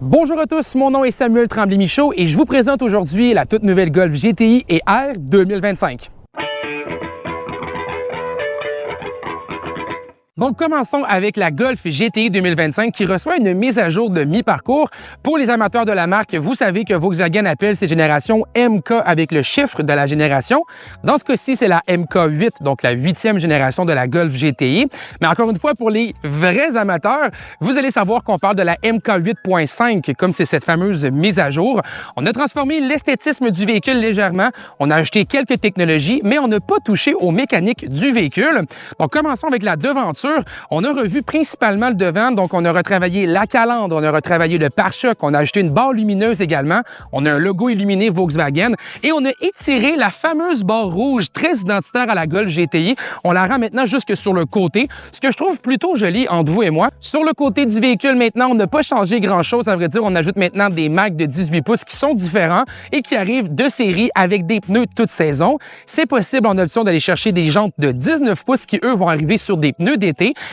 Bonjour à tous, mon nom est Samuel Tremblay-Michaud et je vous présente aujourd'hui la toute nouvelle Golf GTI et R 2025. Donc, commençons avec la Golf GTI 2025 qui reçoit une mise à jour de mi-parcours. Pour les amateurs de la marque, vous savez que Volkswagen appelle ces générations MK avec le chiffre de la génération. Dans ce cas-ci, c'est la MK8, donc la 8e génération de la Golf GTI. Mais encore une fois, pour les vrais amateurs, vous allez savoir qu'on parle de la MK8.5, comme c'est cette fameuse mise à jour. On a transformé l'esthétisme du véhicule légèrement. On a ajouté quelques technologies, mais on n'a pas touché aux mécaniques du véhicule. Donc, commençons avec la devanture. On a revu principalement le devant, donc on a retravaillé la calandre, on a retravaillé le pare-choc, on a ajouté une barre lumineuse également, on a un logo illuminé Volkswagen et on a étiré la fameuse barre rouge très identitaire à la Golf GTI. On la rend maintenant jusque sur le côté, ce que je trouve plutôt joli entre vous et moi. Sur le côté du véhicule maintenant, on n'a pas changé grand-chose, à vrai dire, on ajoute maintenant des mags de 18 pouces qui sont différents et qui arrivent de série avec des pneus toute saison. C'est possible en option d'aller chercher des jantes de 19 pouces qui, eux, vont arriver sur des pneus d'été.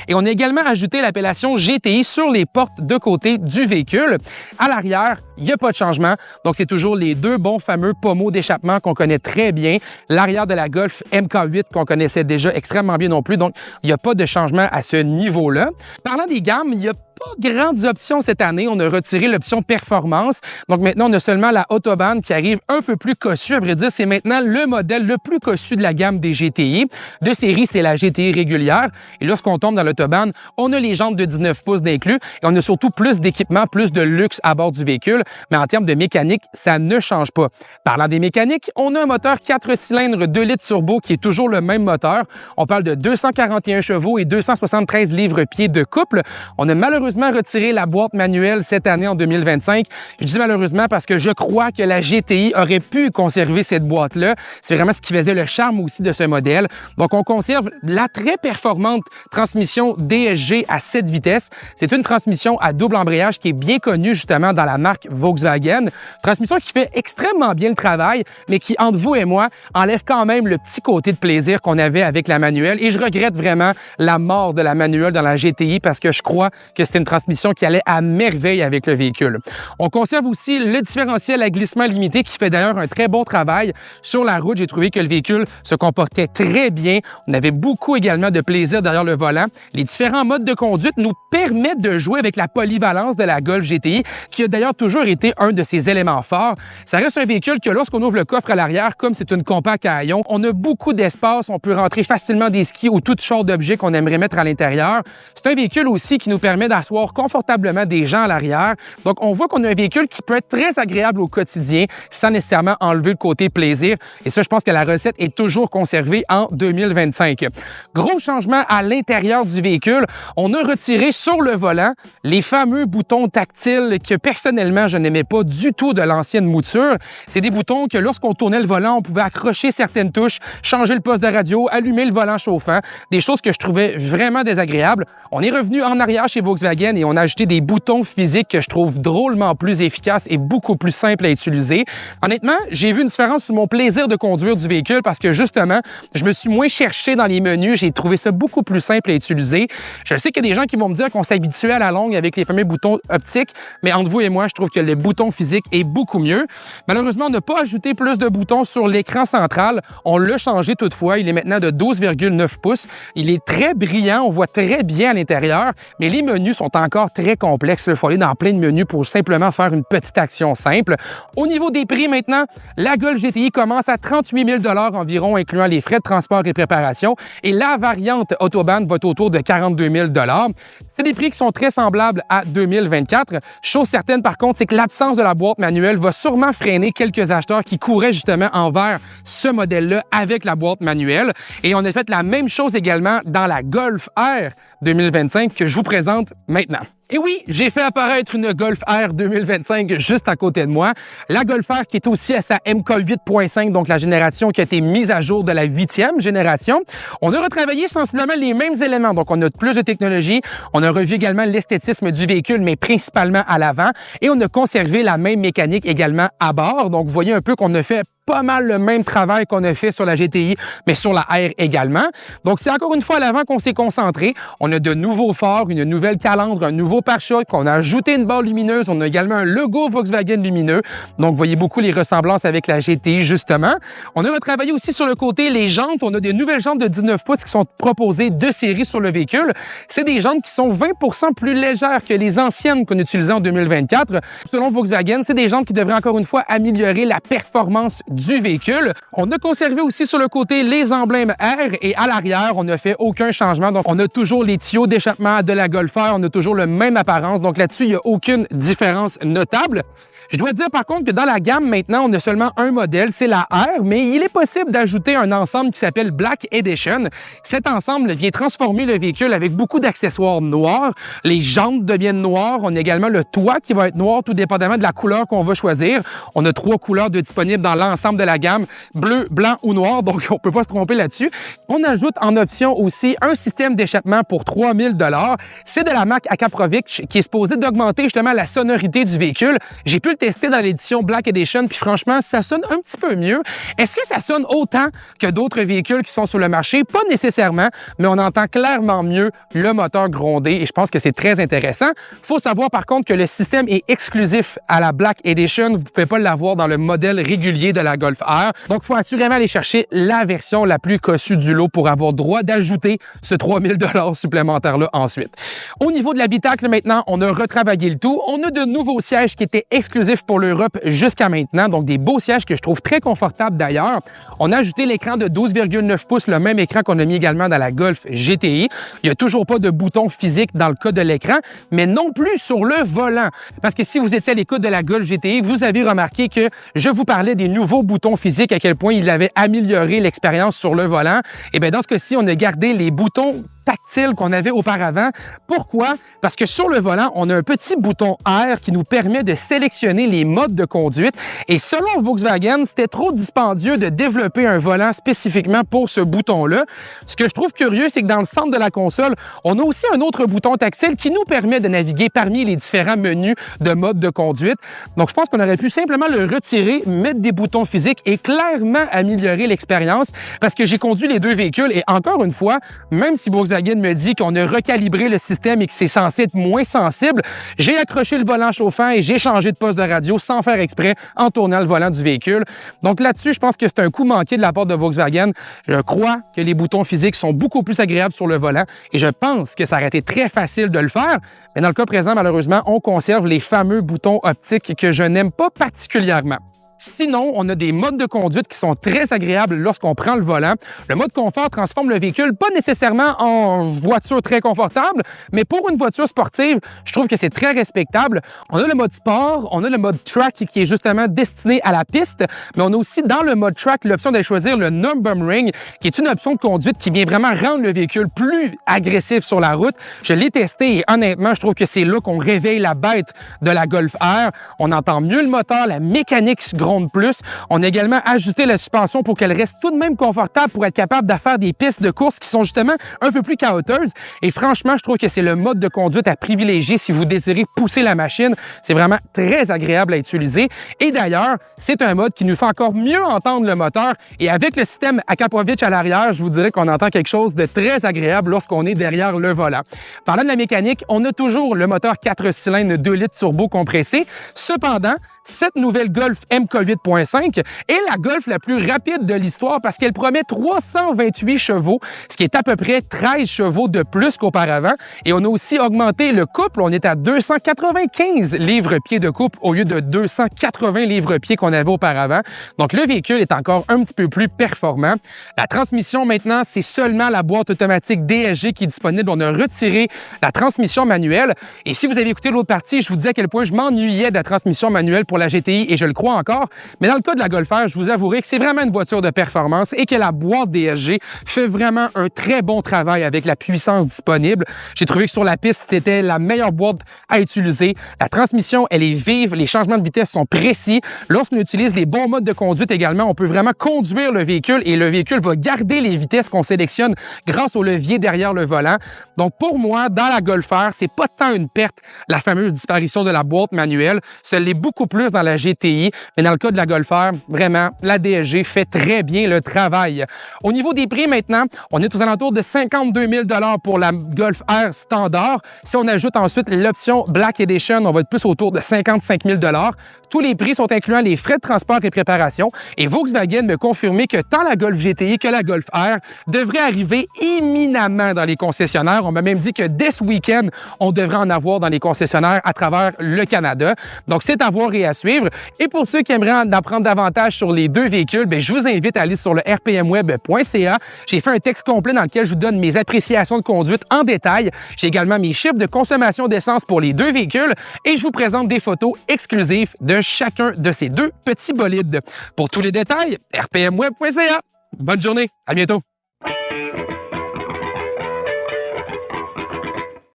Et on a également ajouté l'appellation GTI sur les portes de côté du véhicule. À l'arrière, il n'y a pas de changement. Donc, c'est toujours les deux bons fameux pommeaux d'échappement qu'on connaît très bien. L'arrière de la Golf MK8 qu'on connaissait déjà extrêmement bien non plus. Donc, il n'y a pas de changement à ce niveau-là. Parlant des gammes, il y a pas grandes options cette année. On a retiré l'option performance. Donc maintenant, on a seulement la Autobahn qui arrive un peu plus cossue. À vrai dire, c'est maintenant le modèle le plus cossu de la gamme des GTI. De série, c'est la GTI régulière. Et lorsqu'on tombe dans l'Autobahn, on a les jantes de 19 pouces d'inclus et on a surtout plus d'équipement, plus de luxe à bord du véhicule. Mais en termes de mécanique, ça ne change pas. Parlant des mécaniques, on a un moteur 4 cylindres 2 litres turbo qui est toujours le même moteur. On parle de 241 chevaux et 273 livres-pieds de couple. On a malheureusement retiré la boîte manuelle cette année en 2025. Je dis malheureusement parce que je crois que la GTI aurait pu conserver cette boîte-là. C'est vraiment ce qui faisait le charme aussi de ce modèle. Donc, on conserve la très performante transmission DSG à 7 vitesses. C'est une transmission à double embrayage qui est bien connue justement dans la marque Volkswagen. Transmission qui fait extrêmement bien le travail, mais qui, entre vous et moi, enlève quand même le petit côté de plaisir qu'on avait avec la manuelle. Et je regrette vraiment la mort de la manuelle dans la GTI parce que je crois que c'était une transmission qui allait à merveille avec le véhicule. On conserve aussi le différentiel à glissement limité qui fait d'ailleurs un très bon travail sur la route. J'ai trouvé que le véhicule se comportait très bien. On avait beaucoup également de plaisir derrière le volant. Les différents modes de conduite nous permettent de jouer avec la polyvalence de la Golf GTI qui a d'ailleurs toujours été un de ses éléments forts. Ça reste un véhicule que lorsqu'on ouvre le coffre à l'arrière, comme c'est une compacte à haillons, on a beaucoup d'espace. On peut rentrer facilement des skis ou tout genre d'objets qu'on aimerait mettre à l'intérieur. C'est un véhicule aussi qui nous permet d'asseoir confortablement des gens à l'arrière. Donc, on voit qu'on a un véhicule qui peut être très agréable au quotidien sans nécessairement enlever le côté plaisir. Et ça, je pense que la recette est toujours conservée en 2025. Gros changement à l'intérieur du véhicule. On a retiré sur le volant les fameux boutons tactiles que personnellement, je n'aimais pas du tout de l'ancienne mouture. C'est des boutons que lorsqu'on tournait le volant, on pouvait accrocher certaines touches, changer le poste de radio, allumer le volant chauffant. Des choses que je trouvais vraiment désagréables. On est revenu en arrière chez Volkswagen et on a ajouté des boutons physiques que je trouve drôlement plus efficaces et beaucoup plus simples à utiliser. Honnêtement, j'ai vu une différence sur mon plaisir de conduire du véhicule parce que justement, je me suis moins cherché dans les menus. J'ai trouvé ça beaucoup plus simple à utiliser. Je sais qu'il y a des gens qui vont me dire qu'on s'habitue à la longue avec les fameux boutons optiques, mais entre vous et moi, je trouve que le bouton physique est beaucoup mieux. Malheureusement, on n'a pas ajouté plus de boutons sur l'écran central. On l'a changé toutefois. Il est maintenant de 12,9 pouces. Il est très brillant. On voit très bien à l'intérieur, mais les menus sont encore très complexe. Il faut aller dans plein de menus pour simplement faire une petite action simple. Au niveau des prix maintenant, la Golf GTI commence à 38 000 $ environ, incluant les frais de transport et préparation. Et la variante Autobahn va être autour de 42 000 $. C'est des prix qui sont très semblables à 2024. Chose certaine, par contre, c'est que l'absence de la boîte manuelle va sûrement freiner quelques acheteurs qui couraient justement envers ce modèle-là avec la boîte manuelle. Et on a fait la même chose également dans la Golf R 2025 que je vous présente maintenant. Et oui, j'ai fait apparaître une Golf R 2025 juste à côté de moi. La Golf R qui est aussi à sa MK8.5, donc la génération qui a été mise à jour de la 8e génération. On a retravaillé sensiblement les mêmes éléments. Donc, on a plus de technologie. On a revu également l'esthétisme du véhicule, mais principalement à l'avant. Et on a conservé la même mécanique également à bord. Donc, vous voyez un peu qu'on a fait pas mal le même travail qu'on a fait sur la GTI, mais sur la R également. Donc, c'est encore une fois à l'avant qu'on s'est concentré. On a de nouveaux phares, une nouvelle calandre, un nouveau nouveau pare-choc, on a ajouté une barre lumineuse, on a également un logo Volkswagen lumineux. Donc, vous voyez beaucoup les ressemblances avec la GTI, justement. On a retravaillé aussi sur le côté les jantes. On a des nouvelles jantes de 19 pouces qui sont proposées de série sur le véhicule. C'est des jantes qui sont 20 plus légères que les anciennes qu'on utilisait en 2024. Selon Volkswagen, c'est des jantes qui devraient encore une fois améliorer la performance du véhicule. On a conservé aussi sur le côté les emblèmes R et à l'arrière, on n'a fait aucun changement. Donc, on a toujours les tuyaux d'échappement de la Golf R. On a toujours la même apparence. Donc, là-dessus, il n'y a aucune différence notable. Je dois dire par contre que dans la gamme, maintenant, on a seulement un modèle, c'est la R, mais il est possible d'ajouter un ensemble qui s'appelle Black Edition. Cet ensemble vient transformer le véhicule avec beaucoup d'accessoires noirs. Les jantes deviennent noires. On a également le toit qui va être noir, tout dépendamment de la couleur qu'on va choisir. On a 3 couleurs disponibles dans l'ensemble de la gamme, bleu, blanc ou noir, donc on peut pas se tromper là-dessus. On ajoute en option aussi un système d'échappement pour 3 000 $. C'est de la marque Akaprovic qui est supposé d'augmenter justement la sonorité du véhicule. J'ai pu le tester dans l'édition Black Edition, puis franchement, ça sonne un petit peu mieux. Est-ce que ça sonne autant que d'autres véhicules qui sont sur le marché? Pas nécessairement, mais on entend clairement mieux le moteur gronder et je pense que c'est très intéressant. Faut savoir par contre que le système est exclusif à la Black Edition. Vous ne pouvez pas l'avoir dans le modèle régulier de la Golf R. Donc, il faut assurément aller chercher la version la plus cossue du lot pour avoir droit d'ajouter ce 3 000 $ supplémentaire-là ensuite. Au niveau de l'habitacle, maintenant, on a retravaillé le tout. On a de nouveaux sièges qui étaient exclusifs pour l'Europe jusqu'à maintenant, donc des beaux sièges que je trouve très confortables d'ailleurs. On a ajouté l'écran de 12,9 pouces, le même écran qu'on a mis également dans la Golf GTI. Il n'y a toujours pas de bouton physique dans le cas de l'écran, mais non plus sur le volant. Parce que si vous étiez à l'écoute de la Golf GTI, vous avez remarqué que je vous parlais des nouveaux boutons physiques, à quel point il avait amélioré l'expérience sur le volant. Et bien dans ce cas-ci, on a gardé les boutons tactile qu'on avait auparavant. Pourquoi? Parce que sur le volant, on a un petit bouton R qui nous permet de sélectionner les modes de conduite. Et selon Volkswagen, c'était trop dispendieux de développer un volant spécifiquement pour ce bouton-là. Ce que je trouve curieux, c'est que dans le centre de la console, on a aussi un autre bouton tactile qui nous permet de naviguer parmi les différents menus de mode de conduite. Donc, je pense qu'on aurait pu simplement le retirer, mettre des boutons physiques et clairement améliorer l'expérience parce que j'ai conduit les deux véhicules et encore une fois, même si Volkswagen me dit qu'on a recalibré le système et que c'est censé être moins sensible, j'ai accroché le volant chauffant et j'ai changé de poste de radio sans faire exprès en tournant le volant du véhicule. Donc là-dessus, je pense que c'est un coup manqué de la part de Volkswagen. Je crois que les boutons physiques sont beaucoup plus agréables sur le volant et je pense que ça aurait été très facile de le faire. Mais dans le cas présent, malheureusement, on conserve les fameux boutons optiques que je n'aime pas particulièrement. Sinon, on a des modes de conduite qui sont très agréables lorsqu'on prend le volant. Le mode confort transforme le véhicule pas nécessairement en voiture très confortable, mais pour une voiture sportive, je trouve que c'est très respectable. On a le mode sport, on a le mode track qui est justement destiné à la piste, mais on a aussi dans le mode track l'option d'aller choisir le Nürburgring, qui est une option de conduite qui vient vraiment rendre le véhicule plus agressif sur la route. Je l'ai testé et honnêtement, je trouve que c'est là qu'on réveille la bête de la Golf R. On entend mieux le moteur, la mécanique gronde plus. On a également ajusté la suspension pour qu'elle reste tout de même confortable pour être capable de faire des pistes de course qui sont justement un peu plus chaotiques. Et franchement, je trouve que c'est le mode de conduite à privilégier si vous désirez pousser la machine. C'est vraiment très agréable à utiliser. Et d'ailleurs, c'est un mode qui nous fait encore mieux entendre le moteur. Et avec le système Akaprovic à l'arrière, je vous dirais qu'on entend quelque chose de très agréable lorsqu'on est derrière le volant. Parlant de la mécanique, on a toujours le moteur 4 cylindres 2 litres turbo compressé. Cependant, cette nouvelle Golf MK8.5 est la Golf la plus rapide de l'histoire parce qu'elle promet 328 chevaux, ce qui est à peu près 13 chevaux de plus qu'auparavant. Et on a aussi augmenté le couple. On est à 295 livres-pieds de couple au lieu de 280 livres-pieds qu'on avait auparavant. Donc, le véhicule est encore un petit peu plus performant. La transmission, maintenant, c'est seulement la boîte automatique DSG qui est disponible. On a retiré la transmission manuelle. Et si vous avez écouté l'autre partie, je vous disais à quel point je m'ennuyais de la transmission manuelle pour la GTI et je le crois encore. Mais dans le cas de la Golf R, je vous avouerai que c'est vraiment une voiture de performance et que la boîte DSG fait vraiment un très bon travail avec la puissance disponible. J'ai trouvé que sur la piste, c'était la meilleure boîte à utiliser. La transmission, elle est vive. Les changements de vitesse sont précis. Lorsqu'on utilise les bons modes de conduite également, on peut vraiment conduire le véhicule et le véhicule va garder les vitesses qu'on sélectionne grâce au levier derrière le volant. Donc, pour moi, dans la Golf R, c'est pas tant une perte, la fameuse disparition de la boîte manuelle. Ça l'est beaucoup plus plus dans la GTI, mais dans le cas de la Golf R, vraiment, la DSG fait très bien le travail. Au niveau des prix maintenant, on est aux alentours de 52 000 $ pour la Golf R standard. Si on ajoute ensuite l'option Black Edition, on va être plus autour de 55 000 $. Tous les prix sont incluant les frais de transport et préparation. Et Volkswagen me confirmait que tant la Golf GTI que la Golf R devraient arriver imminemment dans les concessionnaires. On m'a même dit que dès ce week-end, on devrait en avoir dans les concessionnaires à travers le Canada. Donc, c'est à voir et à suivre. Et pour ceux qui aimeraient en apprendre davantage sur les deux véhicules, bien, je vous invite à aller sur le rpmweb.ca. J'ai fait un texte complet dans lequel je vous donne mes appréciations de conduite en détail. J'ai également mes chiffres de consommation d'essence pour les deux véhicules et je vous présente des photos exclusives de chacun de ces deux petits bolides. Pour tous les détails, rpmweb.ca. Bonne journée, à bientôt.